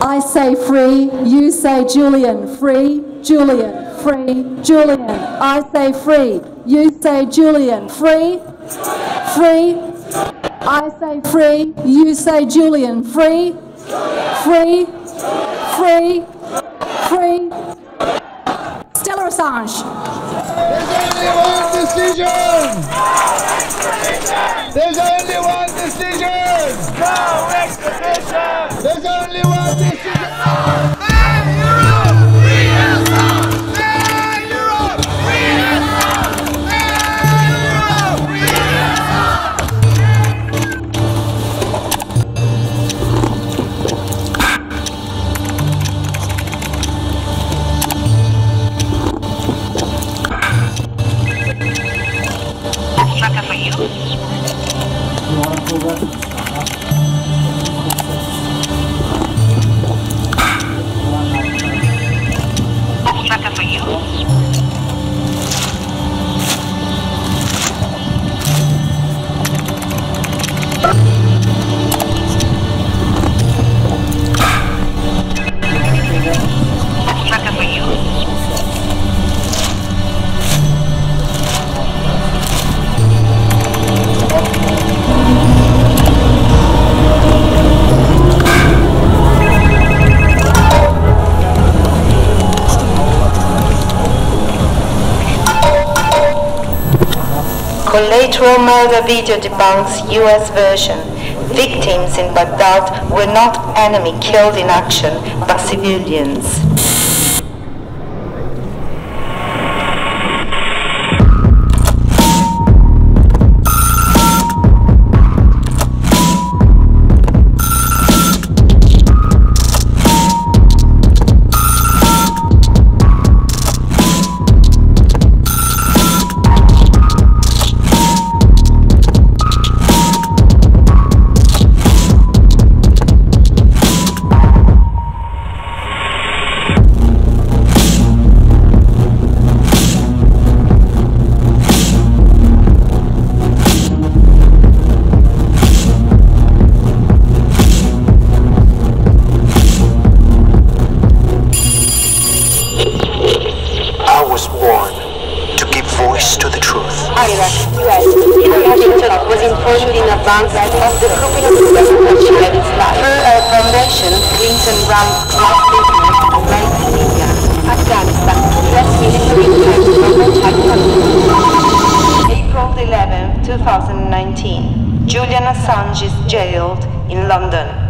I say free, you say Julian. Free, Julian. Free, Julian. I say free, you say Julian. Free, free. I say free, you say Julian. Free, free, free, free. Stella Assange. There's only one decision! There's only one decision! No extradition! There's only one decision! Hey Europe! Free Assange! Hey Europe! Free Assange! Hey Europe! Free Collateral murder video debunks US version. Victims in Baghdad were not enemy killed in action, but civilians. April 11, 2019. Julian Assange is jailed in London.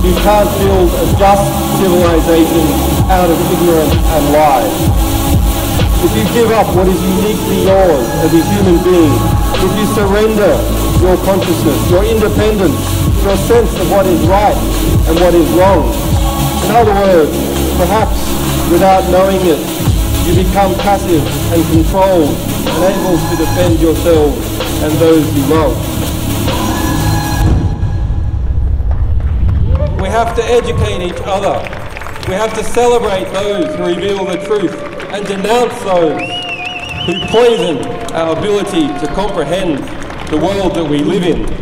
You can't build a just civilization out of ignorance and lies. If you give up what is uniquely yours as a human being, if you surrender your consciousness, your independence, your sense of what is right and what is wrong, in other words, perhaps without knowing it, you become passive and controlled, unable to defend yourselves and those you love. We have to educate each other. We have to celebrate those who reveal the truth and denounce those who poison our ability to comprehend the world that we live in.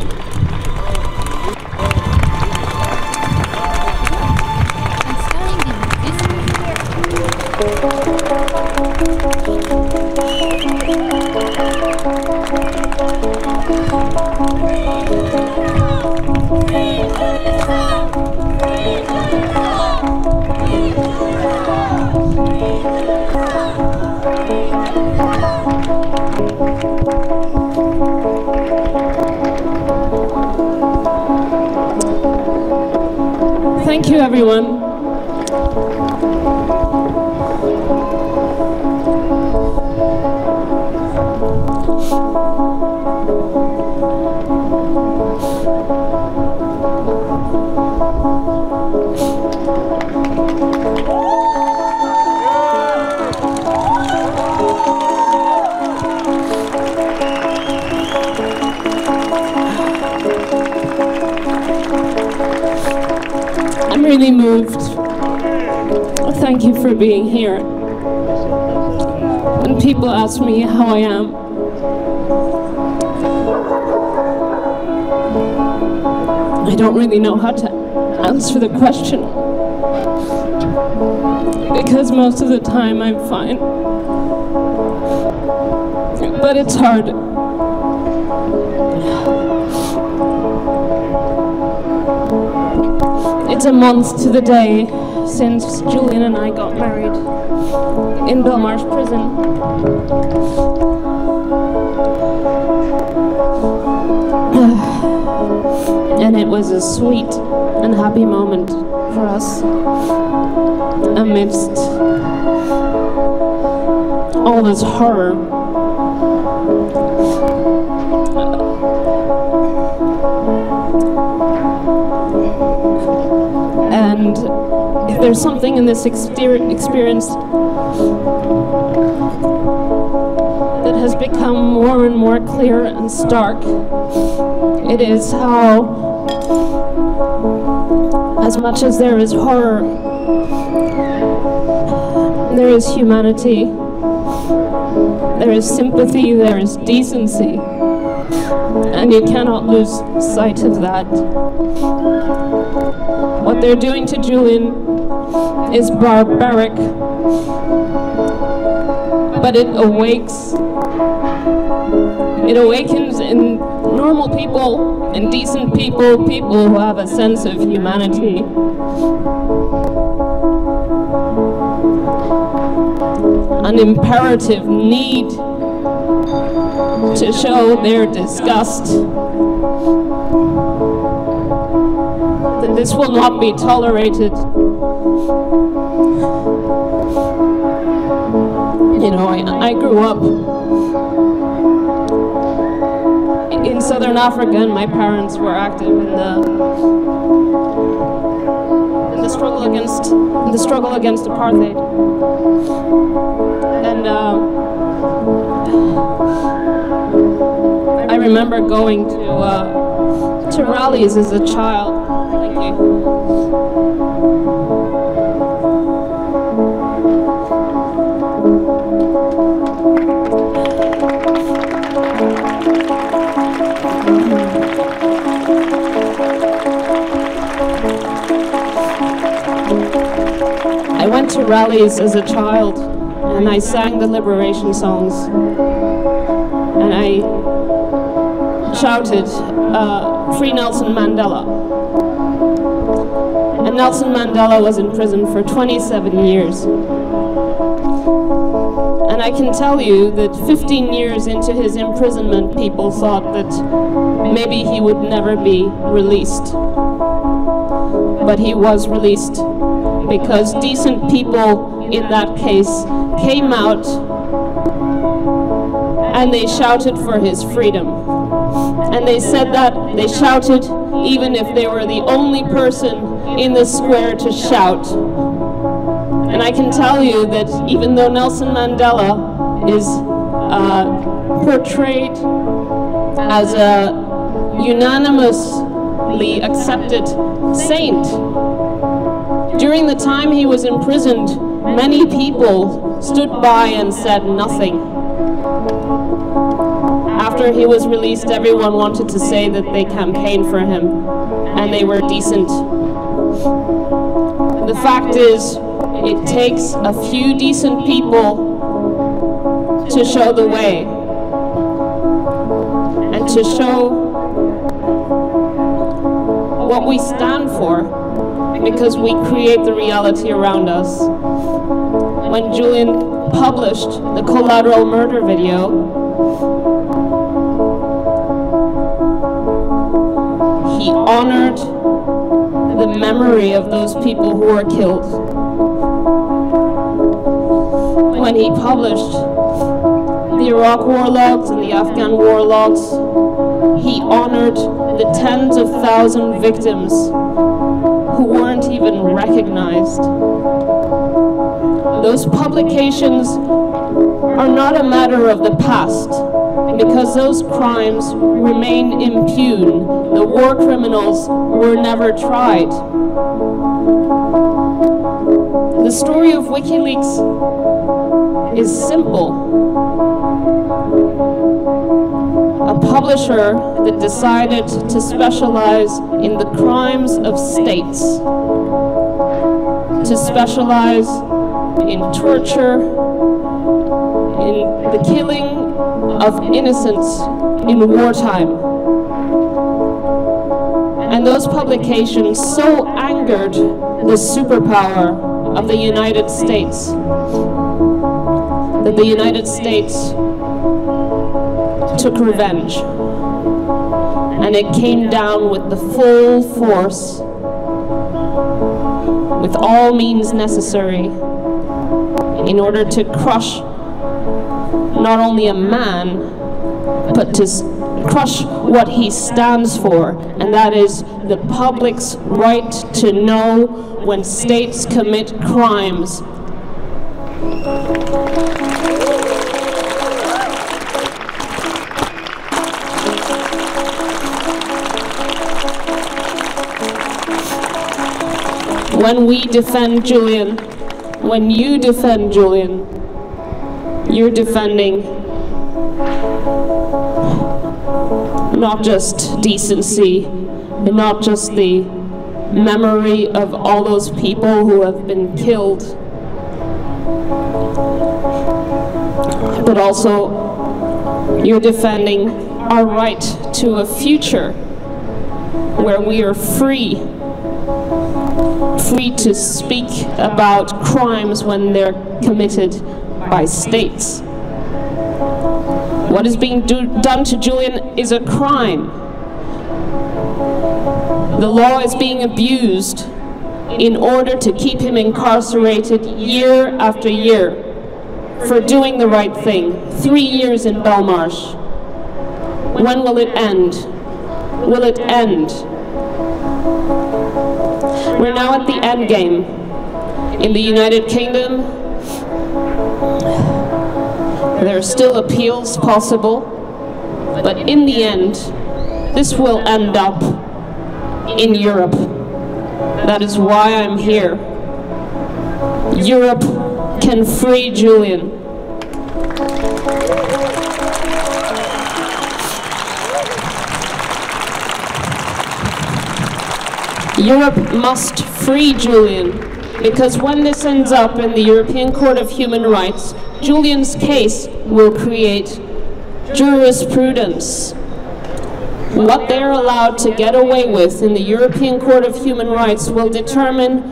Thank you, everyone. I'm really moved. Thank you for being here. When people ask me how I am, I don't really know how to answer the question, because most of the time I'm fine. But it's hard. It's a month to the day since Julian and I got married in Belmarsh prison. And it was a sweet and happy moment for us amidst all this horror. And if there's something in this experience that has become more and more clear and stark, it is how, as much as there is horror, there is humanity, there is sympathy, there is decency, and you cannot lose sight of that. What they're doing to Julian is barbaric, but it awakens in normal people, in decent people, people who have a sense of humanity. An imperative need to show their disgust. That this will not be tolerated. You know, I grew up in southern Africa, and my parents were active in the struggle against apartheid. And I remember going to rallies as a child. Thank you. I went to rallies as a child, and I sang the liberation songs, and I shouted, "Free Nelson Mandela." And Nelson Mandela was in prison for 27 years. And I can tell you that 15 years into his imprisonment, people thought that maybe he would never be released. But he was released because decent people in that case came out and they shouted for his freedom. And they said that they shouted even if they were the only person in the square to shout. And I can tell you that even though Nelson Mandela is portrayed as a unanimously accepted saint, during the time he was imprisoned, many people stood by and said nothing. After he was released, everyone wanted to say that they campaigned for him and they were decent. The fact is, it takes a few decent people to show the way and to show what we stand for, because we create the reality around us. When Julian published the collateral murder video, he honored the memory of those people who were killed. When he published the Iraq war logs and the Afghan war logs, he honored the tens of thousands victims who weren't even recognized. Those publications are not a matter of the past, because those crimes remain impune. The war criminals were never tried. The story of WikiLeaks is simple. A publisher that decided to specialize in the crimes of states, to specialize in torture, in the killing of innocents in wartime. And those publications so angered the superpower of the United States that the United States took revenge. And it came down with the full force, with all means necessary, in order to crush not only a man, but to crush what he stands for, and that is the public's right to know when states commit crimes. When we defend Julian, when you defend Julian, you're defending not just decency, and not just the memory of all those people who have been killed, but also you're defending our right to a future where we are free to speak about crimes when they're committed by states. What is being done to Julian is a crime. The law is being abused in order to keep him incarcerated year after year for doing the right thing. 3 years in Belmarsh. When will it end? Will it end? We're now at the end game. In the United Kingdom, there are still appeals possible, but in the end, this will end up in Europe. That is why I'm here. Europe can free Julian. Europe must free Julian, because when this ends up in the European Court of Human Rights, Julian's case will create jurisprudence. What they're allowed to get away with in the European Court of Human Rights will determine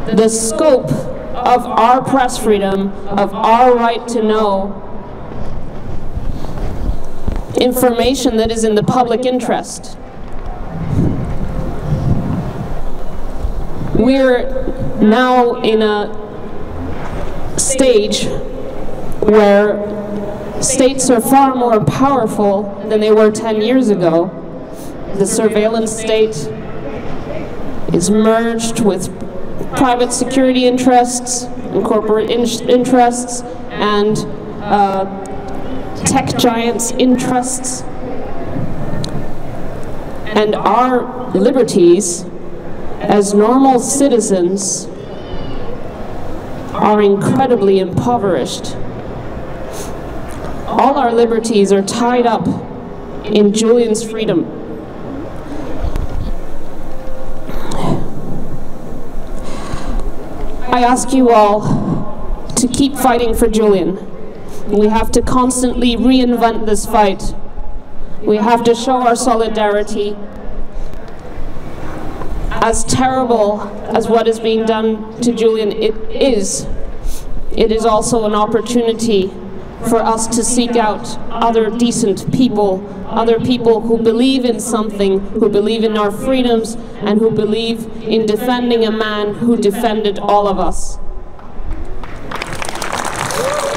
the scope of our press freedom, of our right to know information that is in the public interest. We're now in a stage where states are far more powerful than they were 10 years ago. The surveillance state is merged with private security interests and corporate interests and tech giants' interests. And our liberties as normal citizens are incredibly impoverished. All our liberties are tied up in Julian's freedom. I ask you all to keep fighting for Julian. We have to constantly reinvent this fight. We have to show our solidarity. As terrible as what is being done to Julian it is also an opportunity for us to seek out other decent people who believe in something, who believe in our freedoms, and who believe in defending a man who defended all of us.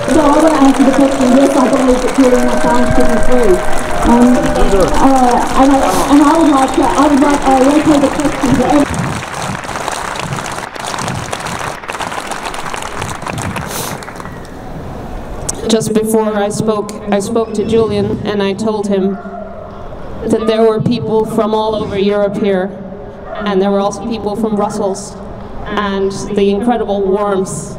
So I want to answer the question, yes, I believe that Julian Assange should be free. And I would like to repeat the question to everyone. Just before I spoke to Julian, and I told him that there were people from all over Europe here, and there were also people from Brussels, and the incredible warmth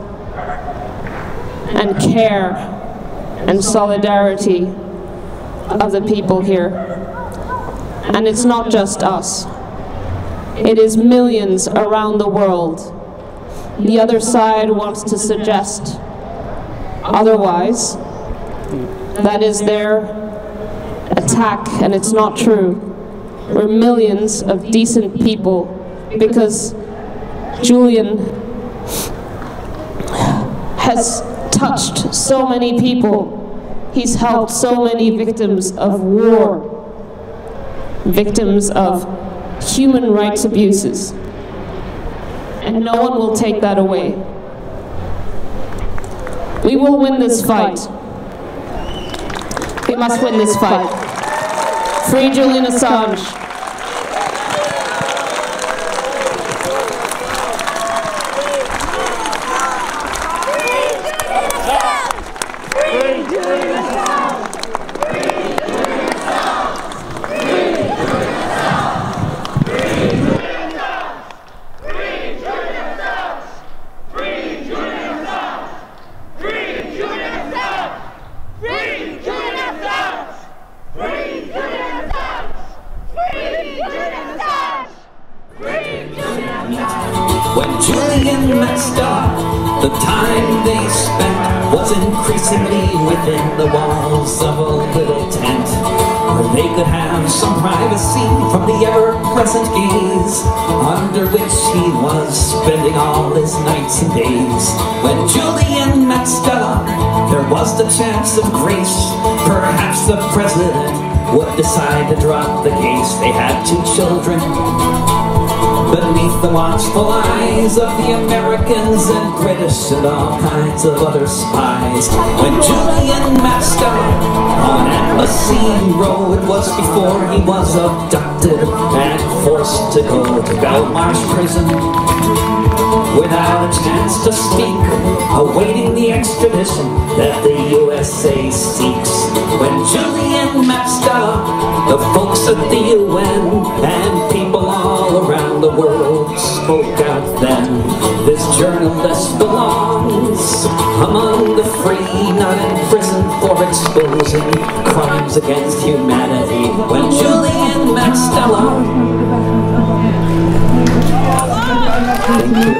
and care and solidarity of the people here. And it's not just us. It is millions around the world. The other side wants to suggest otherwise. That is their attack, and it's not true. We're millions of decent people because Julian has touched so many people. He's helped so many victims of war, victims of human rights abuses, and no one will take that away. We will win this fight. We must win this fight. Free Julian Assange. When Julian met Stella, the time they spent was increasingly within the walls of a little tent, where they could have some privacy from the ever-present gaze, under which he was spending all his nights and days. When Julian met Stella, there was the chance of grace. Perhaps the president would decide to drop the case. They had 2 children beneath the watchful eyes of the Americans and British and all kinds of other spies. When Julian met Stella on Embassy Road, it was before he was abducted and forced to go to Belmarsh prison without a chance to speak, awaiting the extradition that the USA seeks. When Julian met Stella, the folks at the UN and people all around the world spoke out then. This journalist belongs among the free, not in prison for exposing crimes against humanity. When Julian met Stella. Thank you.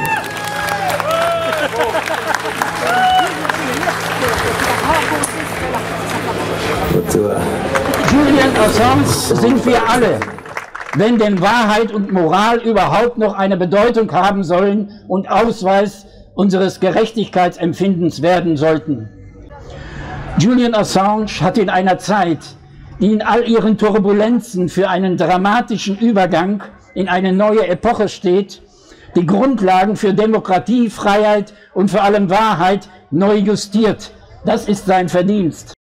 Julian Assange sind wir alle, wenn denn Wahrheit und Moral überhaupt noch eine Bedeutung haben sollen und Ausweis unseres Gerechtigkeitsempfindens werden sollten. Julian Assange hat in einer Zeit, die in all ihren Turbulenzen für einen dramatischen Übergang in eine neue Epoche steht, die Grundlagen für Demokratie, Freiheit und vor allem Wahrheit neu justiert. Das ist sein Verdienst.